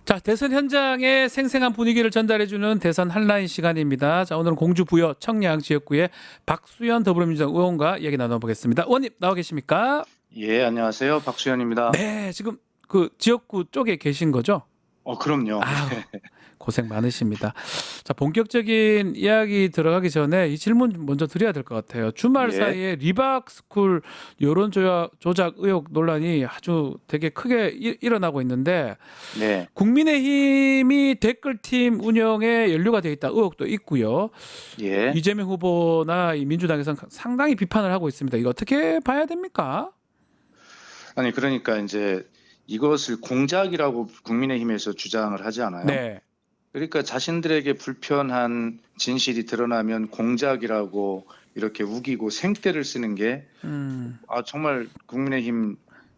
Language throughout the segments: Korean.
자, 대선 현장의 생생한 분위기를 전달해주는 대선 한라인 시간입니다. 자, 오늘은 공주 부여 청량 지역구의 박수현 더불어민주당 의원과 얘기 나눠보겠습니다. 의원님 나와 계십니까? 예, 안녕하세요. 박수현입니다. 네, 지금 그 지역구 쪽에 계신 거죠? 그럼요. 아, 고생 많으십니다. 자, 본격적인 이야기 들어가기 전에 이 질문 먼저 드려야 될 것 같아요. 주말 예. 사이에 리박스쿨 여론 조작 의혹 논란이 아주 되게 크게 일어나고 있는데 네. 국민의힘이 댓글팀 운영에 연루가 되어 있다 의혹도 있고요. 예. 이재명 후보나 이 민주당에서는 상당히 비판을 하고 있습니다. 이거 어떻게 봐야 됩니까? 아니, 그러니까 이제 이것을 공작이라고 국민의힘에서 주장을 하지 않아요? 네. 그러니까 자신들에게 불편한 진실이 드러나면 공작이라고 이렇게 우기고 생떼를 쓰는 게 정말 국민의힘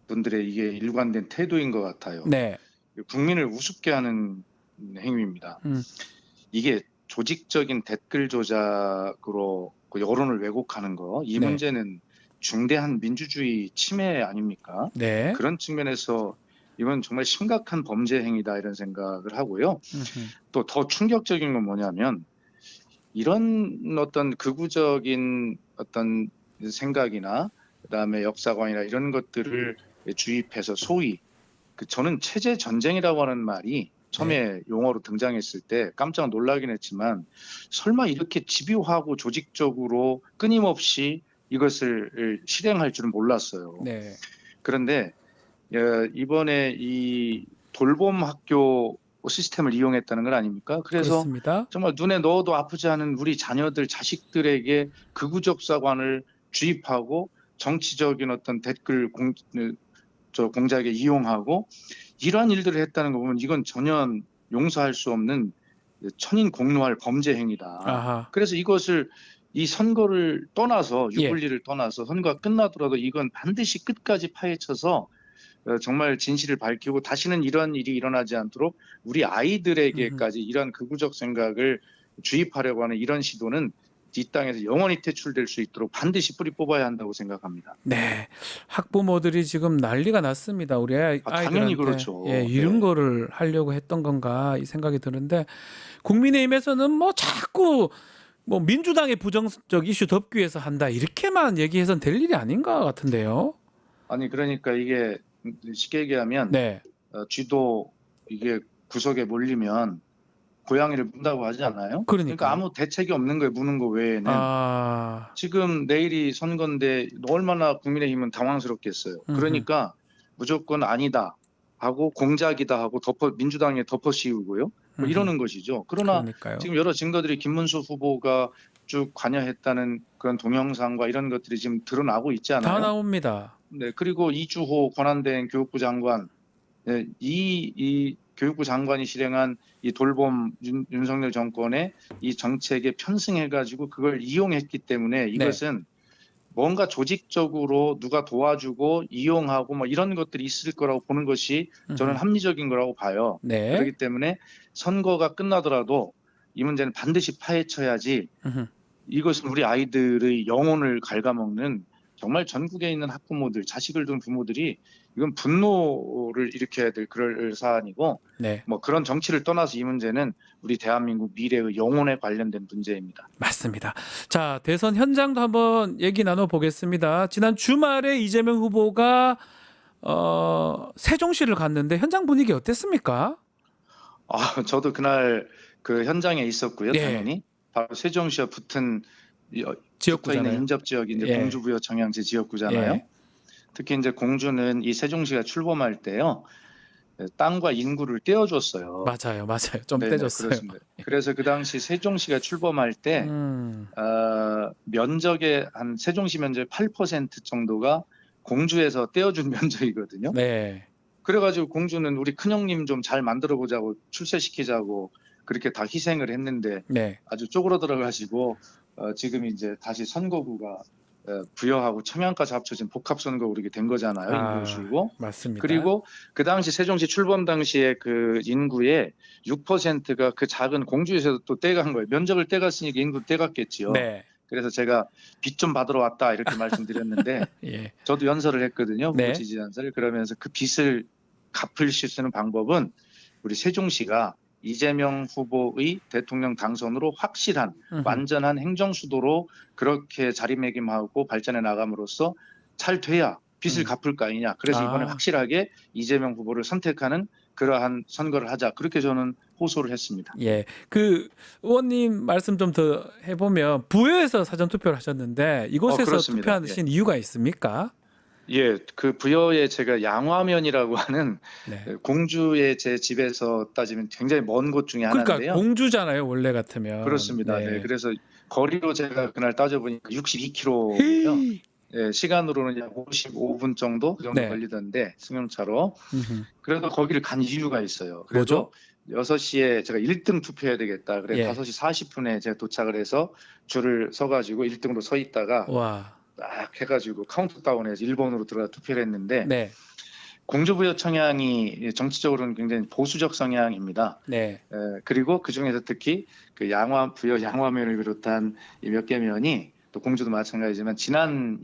분들의 이게 일관된 태도인 것 같아요. 네. 국민을 우습게 하는 행위입니다. 이게 조직적인 댓글 조작으로 그 여론을 왜곡하는 거, 이 네. 문제는 중대한 민주주의 침해 아닙니까? 네. 그런 측면에서 이건 정말 심각한 범죄 행위다 이런 생각을 하고요. 또 더 충격적인 건 뭐냐면 이런 어떤 극우적인 어떤 생각이나 그다음에 역사관이나 이런 것들을 주입해서 소위 저는 체제 전쟁이라고 하는 말이 처음에 용어로 등장했을 때 깜짝 놀라긴 했지만 설마 이렇게 집요하고 조직적으로 끊임없이 이것을 실행할 줄은 몰랐어요. 네. 그런데 이번에 이 돌봄 학교 시스템을 이용했다는 건 아닙니까? 그래서 그렇습니다. 정말 눈에 넣어도 아프지 않은 우리 자녀들, 자식들에게 극우적 사관을 주입하고 정치적인 어떤 댓글 공작에 이용하고 이러한 일들을 했다는 거 보면 이건 전혀 용서할 수 없는 천인공노할 범죄 행위다. 아하. 그래서 이것을 이 선거를 떠나서 예. 유불리를 떠나서 선거가 끝나더라도 이건 반드시 끝까지 파헤쳐서 정말 진실을 밝히고 다시는 이런 일이 일어나지 않도록 우리 아이들에게까지 이런 극우적 생각을 주입하려고 하는 이런 시도는 이 땅에서 영원히 퇴출될 수 있도록 반드시 뿌리 뽑아야 한다고 생각합니다. 네, 학부모들이 지금 난리가 났습니다. 우리 아이들한테 당연히 그렇죠. 이런 네. 거를 하려고 했던 건가 이 생각이 드는데 국민의힘에서는 뭐 자꾸 뭐 민주당의 부정적 이슈 덮기 위해서 한다 이렇게만 얘기해서는 될 일이 아닌 것 같은데요. 아니 그러니까 이게 쉽게 얘기하면 네, 쥐도 이게 구석에 몰리면 고양이를 문다고 하지 않나요? 그러니까 아무 대책이 없는 거예요. 무는 거 외에는. 지금 내일이 선거인데 얼마나 국민의힘은 당황스럽겠어요. 그러니까 무조건 아니다 하고 공작이다 하고 민주당에 덮어 씌우고요. 뭐 이러는 것이죠. 그러나 그러니까요. 지금 여러 증거들이 김문수 후보가 쭉 관여했다는 그런 동영상과 이런 것들이 지금 드러나고 있지 않아요? 다 나옵니다. 네, 그리고 이주호 권한대행 교육부 장관, 네, 이 교육부 장관이 실행한 이 돌봄 윤석열 정권의 이 정책에 편승해가지고 그걸 이용했기 때문에 이것은 뭔가 조직적으로 누가 도와주고 이용하고 뭐 이런 것들이 있을 거라고 보는 것이 저는 합리적인 거라고 봐요. 그렇기 때문에 선거가 끝나더라도 이 문제는 반드시 파헤쳐야지 이것은 우리 아이들의 영혼을 갉아먹는 정말 전국에 있는 학부모들, 자식을 둔 부모들이 이건 분노를 일으켜야 될 그럴 사안이고 뭐 그런 정치를 떠나서 이 문제는 우리 대한민국 미래의 영혼에 관련된 문제입니다. 맞습니다. 자, 대선 현장도 한번 얘기 나눠보겠습니다. 지난 주말에 이재명 후보가 세종시를 갔는데 현장 분위기 어땠습니까? 저도 그날 그 현장에 있었고요. 당연히 바로 세종시와 붙은 지역구잖아요. 인접 지역이 이제 공주부여 청양제 지역구잖아요. 특히 이제 공주는 이 세종시가 출범할 때요. 땅과 인구를 떼어줬어요. 맞아요. 좀 떼줬어요. 그렇습니다. 그래서 그 당시 세종시가 출범할 때 면적의 한 세종시 면적의 8% 정도가 공주에서 떼어준 면적이거든요. 그래가지고 공주는 우리 큰형님 좀 잘 만들어 보자고 출세시키자고 그렇게 다 희생을 했는데 아주 쪼그러들어가지고 지금 이제 다시 선거구가 부여하고 청양까지 합쳐진 복합선거구로 이렇게 된 거잖아요. 인구수고. 맞습니다. 그리고 그 당시 세종시 출범 당시에 그 인구의 6%가 그 작은 공주에서 또 떼간 거예요. 면적을 떼갔으니까 인구 떼갔겠지요. 그래서 제가 빚 좀 받으러 왔다 이렇게 말씀드렸는데 저도 연설을 했거든요. 후보 지지 연설을. 그러면서 그 빚을 갚을 수 있는 방법은 우리 세종시가 이재명 후보의 대통령 당선으로 확실한 완전한 행정수도로 그렇게 자리매김하고 발전해 나감으로써 잘 돼야 빚을 갚을 거 아니냐. 그래서 이번에 확실하게 이재명 후보를 선택하는 그러한 선거를 하자. 그렇게 저는 호소를 했습니다. 예, 그 의원님 말씀 좀 더 해보면 부여에서 사전 투표를 하셨는데 이곳에서 그렇습니다. 투표하신 이유가 있습니까? 예, 그 부여에 제가 양화면이라고 하는 네. 공주의 제 집에서 따지면 굉장히 먼 곳 중에 그러니까 하나인데요. 공주잖아요, 원래 같으면. 그렇습니다. 네. 네, 그래서 거리로 제가 그날 따져보니까 62km고요. 예, 시간으로는 약 55분 정도 그 정도 네. 걸리던데 승용차로. 음흠. 그래도 거기를 간 이유가 있어요. 뭐죠? 그래서 6시에 제가 1등 투표해야 되겠다. 그래 예. 5시 40분에 제가 도착을 해서 줄을 서가지고 1등으로 서 있다가 와. 딱 해가지고 카운트다운해서 1번으로 들어가 투표를 했는데 네. 공주부여 청양이 정치적으로는 굉장히 보수적 성향입니다. 네. 그리고 그 중에서 특히 그 부여 양화면을 비롯한 이 몇 개 면이 또 공주도 마찬가지지만 지난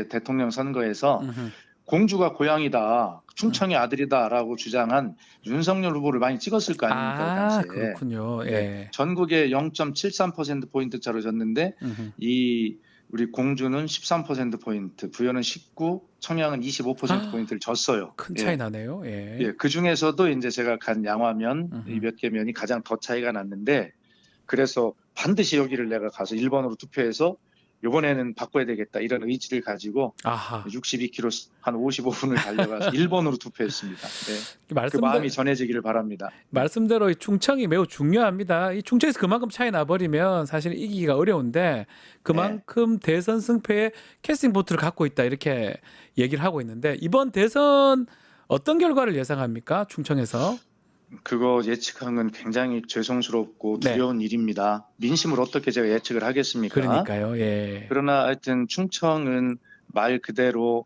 대통령 선거에서 음흠. 공주가 고향이다, 충청의 아들이다라고 주장한 윤석열 후보를 많이 찍었을 거 아닙니까? 그 당시에. 그렇군요. 예. 네, 전국에 0.73% 차로 졌는데 음흠. 이 우리 공주는 13%포인트, 부여는 19, 청양은 25%포인트를 졌어요. 큰 차이 나네요. 예. 예, 그 중에서도 이제 제가 간 양화면 이 몇 개 면이 가장 더 차이가 났는데 그래서 반드시 여기를 내가 가서 1번으로 투표해서 이번에는 바꿔야 되겠다 이런 의지를 가지고 아하. 62km 한 55분을 달려가서 1번으로 투표했습니다. 네, 그 마음이 전해지기를 바랍니다. 말씀대로 이 충청이 매우 중요합니다. 이 충청에서 그만큼 차이 나버리면 사실 이기기가 어려운데 그만큼 대선 승패에 캐스팅 보트를 갖고 있다 이렇게 얘기를 하고 있는데 이번 대선 어떤 결과를 예상합니까? 충청에서? 그거 예측한 건 굉장히 죄송스럽고 네. 두려운 일입니다. 민심을 어떻게 제가 예측을 하겠습니까? 그러니까요. 예. 그러나 하여튼 충청은 말 그대로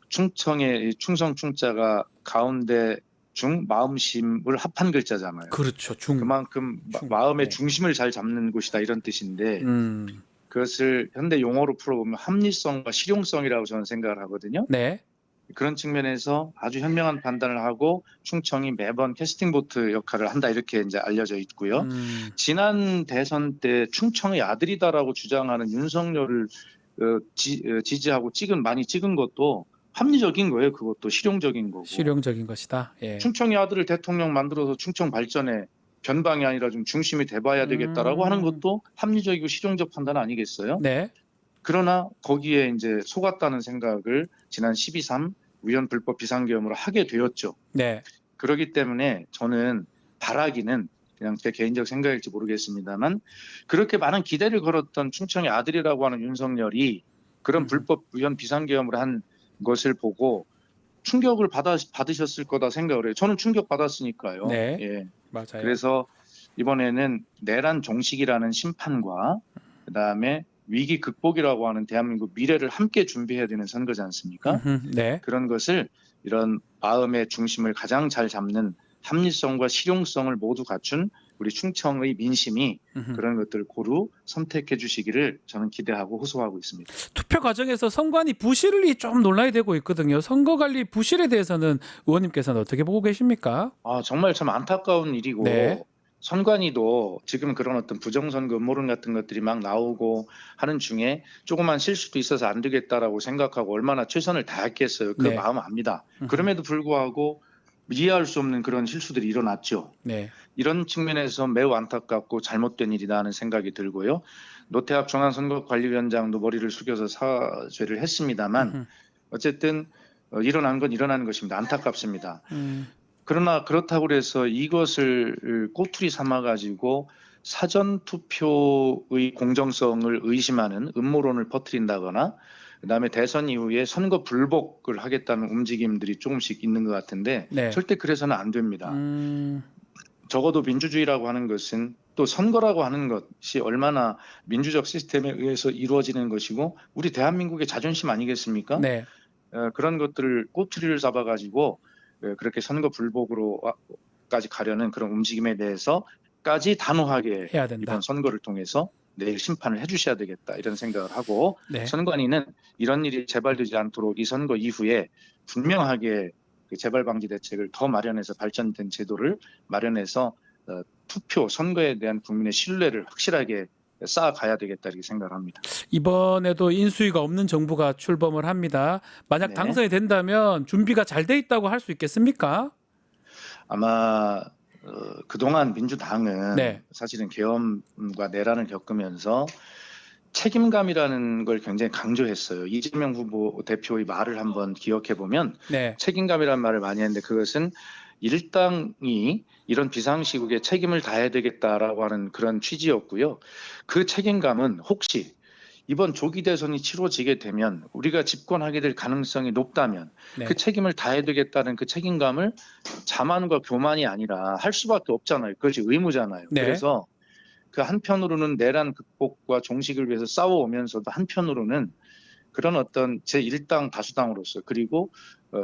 충청의 충성 충자가 가운데 중 마음심을 합한 글자잖아요. 그렇죠. 그만큼 충. 마음의 네. 중심을 잘 잡는 곳이다 이런 뜻인데 음. 그것을 현대 용어로 풀어보면 합리성과 실용성이라고 저는 생각을 하거든요. 네. 그런 측면에서 아주 현명한 판단을 하고 충청이 매번 캐스팅 보트 역할을 한다 이렇게 이제 알려져 있고요. 지난 대선 때 충청의 아들이다라고 주장하는 윤석열을 지지하고 많이 찍은 것도 합리적인 거예요. 그것도 실용적인 거고. 실용적인 것이다. 예. 충청의 아들을 대통령 만들어서 충청 발전에 변방이 아니라 좀 중심이 돼봐야 되겠다라고 하는 것도 합리적이고 실용적 판단 아니겠어요? 네. 그러나 거기에 이제 속았다는 생각을 지난 12.3 위헌 불법 비상계엄으로 하게 되었죠. 네. 그렇기 때문에 저는 바라기는 그냥 제 개인적 생각일지 모르겠습니다만 그렇게 많은 기대를 걸었던 충청의 아들이라고 하는 윤석열이 그런 불법 위헌 비상계엄을 한 것을 보고 충격을 받으셨을 거다 생각을 해요. 저는 충격 받았으니까요. 네. 예. 맞아요. 그래서 이번에는 내란 종식이라는 심판과 그다음에 위기 극복이라고 하는 대한민국 미래를 함께 준비해야 되는 선거지 않습니까? 네. 그런 것을 이런 마음의 중심을 가장 잘 잡는 합리성과 실용성을 모두 갖춘 우리 충청의 민심이 그런 것들을 고루 선택해 주시기를 저는 기대하고 호소하고 있습니다. 투표 과정에서 선관위 부실이 좀 논란이 되고 있거든요. 선거관리 부실에 대해서는 의원님께서는 어떻게 보고 계십니까? 정말 참 안타까운 일이고 네. 선관위도 지금 그런 어떤 부정선거 음모론 같은 것들이 막 나오고 하는 중에 조그만 실수도 있어서 안 되겠다라고 생각하고 얼마나 최선을 다했겠어요. 그 네. 마음 압니다. 그럼에도 불구하고 이해할 수 없는 그런 실수들이 일어났죠. 네. 이런 측면에서 매우 안타깝고 잘못된 일이다 하는 생각이 들고요. 노태학 중앙선거관리위원장도 머리를 숙여서 사죄를 했습니다만 어쨌든 일어난 건 일어난 것입니다. 안타깝습니다. 그러나 그렇다고 해서 이것을 꼬투리 삼아가지고 사전투표의 공정성을 의심하는 음모론을 퍼뜨린다거나 그다음에 대선 이후에 선거 불복을 하겠다는 움직임들이 조금씩 있는 것 같은데 네. 절대 그래서는 안 됩니다. 적어도 민주주의라고 하는 것은 또 선거라고 하는 것이 얼마나 민주적 시스템에 의해서 이루어지는 것이고 우리 대한민국의 자존심 아니겠습니까? 네. 그런 것들을 꼬투리를 잡아가지고 그렇게 선거 불복으로까지 가려는 그런 움직임에 대해서까지 단호하게 해야 된다. 이번 선거를 통해서 내일 심판을 해주셔야 되겠다 이런 생각을 하고 네. 선관위는 이런 일이 재발되지 않도록 이 선거 이후에 분명하게 그 재발 방지 대책을 더 마련해서 발전된 제도를 마련해서 투표 선거에 대한 국민의 신뢰를 확실하게 쌓아가야 되겠다 이렇게 생각을 합니다. 이번에도 인수위가 없는 정부가 출범을 합니다. 만약 네. 당선이 된다면 준비가 잘 돼 있다고 할 수 있겠습니까? 아마 그동안 민주당은 네. 사실은 계엄과 내란을 겪으면서 책임감이라는 걸 굉장히 강조했어요. 이재명 후보 대표의 말을 한번 기억해 보면 네. 책임감이라는 말을 많이 했는데 그것은 일당이 이런 비상시국에 책임을 다해야 되겠다라고 하는 그런 취지였고요. 그 책임감은 혹시 이번 조기 대선이 치러지게 되면 우리가 집권하게 될 가능성이 높다면 네. 그 책임을 다해야 되겠다는 그 책임감을 자만과 교만이 아니라 할 수밖에 없잖아요. 그것이 의무잖아요. 네. 그래서 그 한편으로는 내란 극복과 종식을 위해서 싸워오면서도 한편으로는 그런 어떤 제1당 다수당으로서 그리고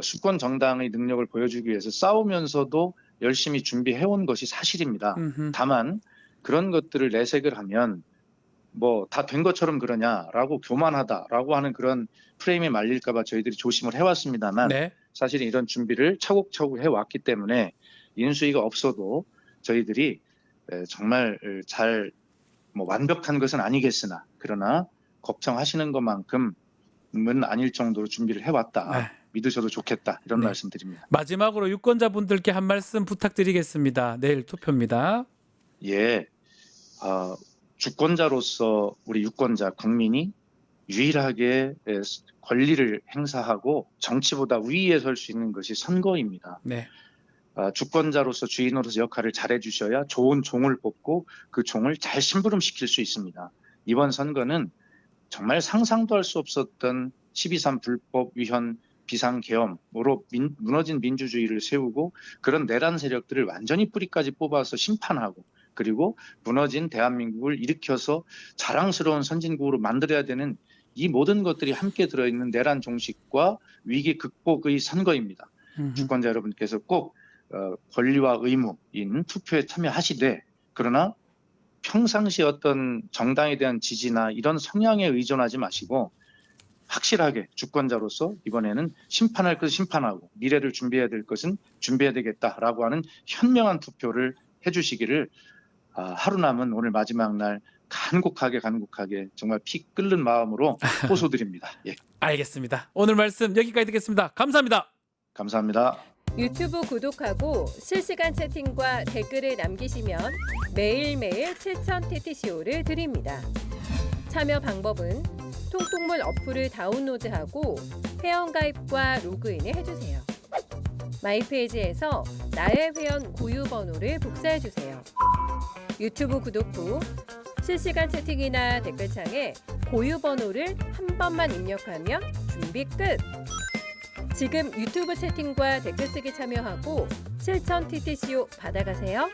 수권 정당의 능력을 보여주기 위해서 싸우면서도 열심히 준비해온 것이 사실입니다. 음흠. 다만 그런 것들을 내색을 하면 뭐 다 된 것처럼 그러냐라고 교만하다라고 하는 그런 프레임에 말릴까 봐 저희들이 조심을 해왔습니다만 네. 사실 이런 준비를 차곡차곡 해왔기 때문에 인수위가 없어도 저희들이 정말 잘 뭐 완벽한 것은 아니겠으나 그러나 걱정하시는 것만큼은 아닐 정도로 준비를 해왔다. 네. 믿으셔도 좋겠다. 이런 네. 말씀드립니다. 마지막으로 유권자분들께 한 말씀 부탁드리겠습니다. 내일 투표입니다. 예, 주권자로서 우리 유권자 국민이 유일하게 권리를 행사하고 정치보다 위에 설 수 있는 것이 선거입니다. 네. 주권자로서 주인으로서 역할을 잘해 주셔야 좋은 종을 뽑고 그 종을 잘 심부름시킬 수 있습니다. 이번 선거는 정말 상상도 할 수 없었던 12.3 불법 위헌 비상계엄으로 무너진 민주주의를 세우고 그런 내란 세력들을 완전히 뿌리까지 뽑아서 심판하고 그리고 무너진 대한민국을 일으켜서 자랑스러운 선진국으로 만들어야 되는 이 모든 것들이 함께 들어있는 내란 종식과 위기 극복의 선거입니다. 주권자 여러분께서 꼭 권리와 의무인 투표에 참여하시되 그러나 평상시 어떤 정당에 대한 지지나 이런 성향에 의존하지 마시고 확실하게 주권자로서 이번에는 심판할 것은 심판하고 미래를 준비해야 될 것은 준비해야 되겠다라고 하는 현명한 투표를 해주시기를 하루 남은 오늘 마지막 날 간곡하게 정말 피 끓는 마음으로 호소드립니다. 예, 알겠습니다. 오늘 말씀 여기까지 듣겠습니다. 감사합니다. 감사합니다. 유튜브 구독하고 실시간 채팅과 댓글을 남기시면 매일매일 7,000TTCO를 드립니다. 참여 방법은 통통물 어플을 다운로드하고 회원가입과 로그인을 해주세요. 마이페이지에서 나의 회원 고유 번호를 복사해주세요. 유튜브 구독 후 실시간 채팅이나 댓글창에 고유 번호를 한 번만 입력하면 준비 끝! 지금 유튜브 채팅과 댓글 쓰기 참여하고 7,000TTCO 받아가세요.